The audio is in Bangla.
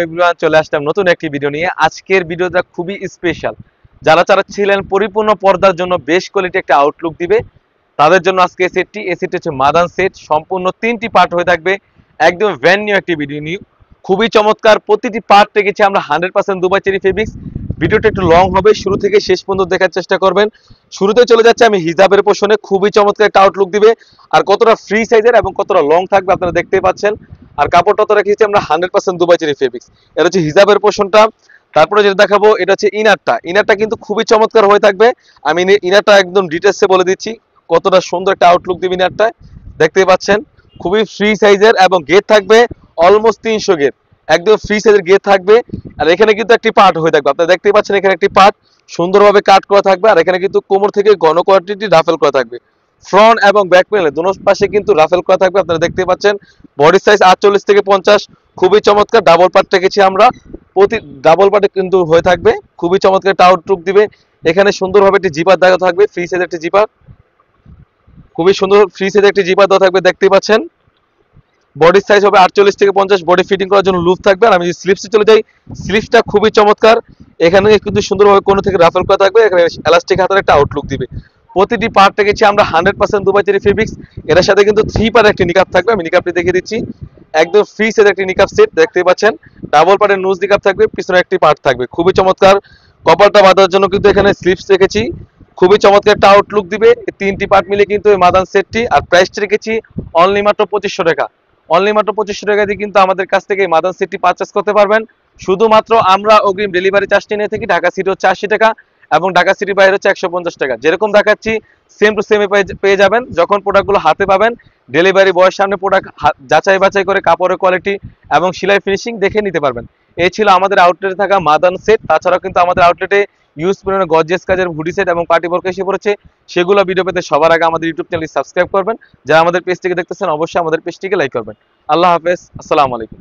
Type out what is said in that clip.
এভরিওয়ান, চলে আসলাম নতুন একটি ভিডিও নিয়ে। আজকের ভিডিওটা খুবই স্পেশাল। যারা চাচ্ছিলেন পরিপূর্ণ পর্দার জন্য বেশ কোয়ালিটি একটা আউটলুক দিবে, তাদের জন্য আজকে এই সেটটি হচ্ছে মাদান সেট। সম্পূর্ণ 3টি পার্ট হয়ে থাকবে, একদম ভ্যান নিউ একটি ভিডিও নিউ, খুবই চমৎকার। প্রতিটি পার্ট রেখেছি আমরা 100% দুবাই চেরি ফেব্রিক্স। ভিডিওটা একটু লং হবে, শুরু থেকে শেষ পর্যন্ত দেখার চেষ্টা করবেন। শুরুতে চলে যাচ্ছে আমি হিজাবের পোর্শনে, খুবই চমৎকার একটা আউটলুক দিবে। আর কতটা ফ্রি সাইজের এবং কতটা লং থাকবে আপনারা দেখতেই পাচ্ছেন। আর কাপড়টা তো রেখেছি আমরা 100% দুবাই চেরি ফেব্রিক্স। এটা হচ্ছে হিজাবের পোর্শনটা। তারপরে যেটা দেখাবো এটা হচ্ছে ইনারটা কিন্তু খুবই চমৎকার হয়ে থাকবে। আমি ইনারটা একদম ডিটেলসে বলে দিচ্ছি কতটা সুন্দর একটা আউটলুক দিবে ইনারটা। দেখতেই পাচ্ছেন খুবই ফ্রি সাইজের এবং গেট থাকবে অলমোস্ট 300 গেট, একদম ফ্রি সাইজের গেট থাকবে। আর এখানে কিন্তু একটি পার্ট হয়ে থাকবে, আপনারা দেখতেই পাচ্ছেন এখানে একটি পার্ট সুন্দরভাবে কাট করা থাকবে। আর এখানে কিন্তু কোমর থেকে ঘন কোয়ান্টিটি রাফেল করা থাকবে। ফ্রন্ট এবং ব্যাক প্যানেলে দুনো পাশে কিন্তু রাফেল করা থাকবে, আপনারা দেখতেই পাচ্ছেন। বডি সাইজ 48 থেকে 50, খুবই চমৎকার। ডাবল পার্ট রেখেছি আমরা, প্রতি ডাবল পার্টে কিন্তু হয়ে থাকবে। খুবই চমৎকার একটা আউটলুক দিবে। এখানে সুন্দরভাবে একটি জিপার দেওয়া থাকবে, ফ্রি সাইজের একটি জিপার, খুবই সুন্দর ফ্রি সাইজের একটি জিপার দেওয়া থাকবে, দেখতেই পাচ্ছেন। বডি সাইজ হবে 48 থেকে 50, বডি ফিটিং করার জন্য লুপ থাকবে। আর আমি যদি স্লিপসে চলে যাই, স্লিপসটা খুবই চমৎকার। এখানে কিন্তু সুন্দরভাবে কোনো থেকে রাফেল করা থাকবে, এখানে এলাস্টিক হাতের একটা আউটলুক দিবে। প্রতিটি পার্ট রেখেছি আমরা 100% দুবাই চেরি ফেব্রিক্স। এটার সাথে কিন্তু 3 পার্ট একটি নিকাপ থাকবে, আমি নিকাপটি দেখিয়ে দিচ্ছি। একদম ফ্রি সাইজ একটি নিকাপ সেট, দেখতেই পাচ্ছেন। ডাবল পার্টের নুজ নিকাপ থাকবে, পিছনে একটি পার্ট থাকবে, খুবই চমৎকার। কপালটা বাঁধার জন্য কিন্তু এখানে স্লিপস রেখেছি, খুবই চমৎকার একটা আউটলুক দিবে। এই 3টি পার্ট মিলে কিন্তু এই মাদান সেটটি। আর প্রাইসটি রেখেছি অনলি মাত্র 2500 টাকা। অনলি মাত্র 2500 টাকা দিয়ে কিন্তু আমাদের কাছ থেকে এই মাদান সেটটি পারচেস করতে পারবেন। শুধুমাত্র আমরা অগ্রিম ডেলিভারি চার্জটি নিয়ে থাকি। ঢাকা সিটি হচ্ছে 80 টাকা এবং ঢাকা সিটির বাইরে হচ্ছে 150 টাকা। যেরকম দেখাচ্ছি সেম টু সেমে পেয়ে যাবেন। যখন প্রোডাক্টগুলো হাতে পাবেন, ডেলিভারি বয়ের সামনে প্রোডাক্ট যাচাই বাছাই করে কাপড়ের কোয়ালিটি এবং সেলাই ফিনিশিং দেখে নিতে পারবেন। এই ছিল আমাদের আউটলেটে থাকা মাদান সেট। তাছাড়াও কিন্তু আমাদের আউটলেটে ইউজ পরিমাণে গর্জিয়াস কাজের হুডি সেট এবং পার্টি বোরকা এসে পড়েছে। সেগুলো ভিডিও পেতে সবার আগে আমাদের ইউটিউব চ্যানেলটি সাবস্ক্রাইব করবেন। যারা আমাদের পেজটিকে দেখতেছেন অবশ্যই আমাদের পেজটিকে লাইক করবেন। আল্লাহ হাফেজ, আসসালামু আলাইকুম।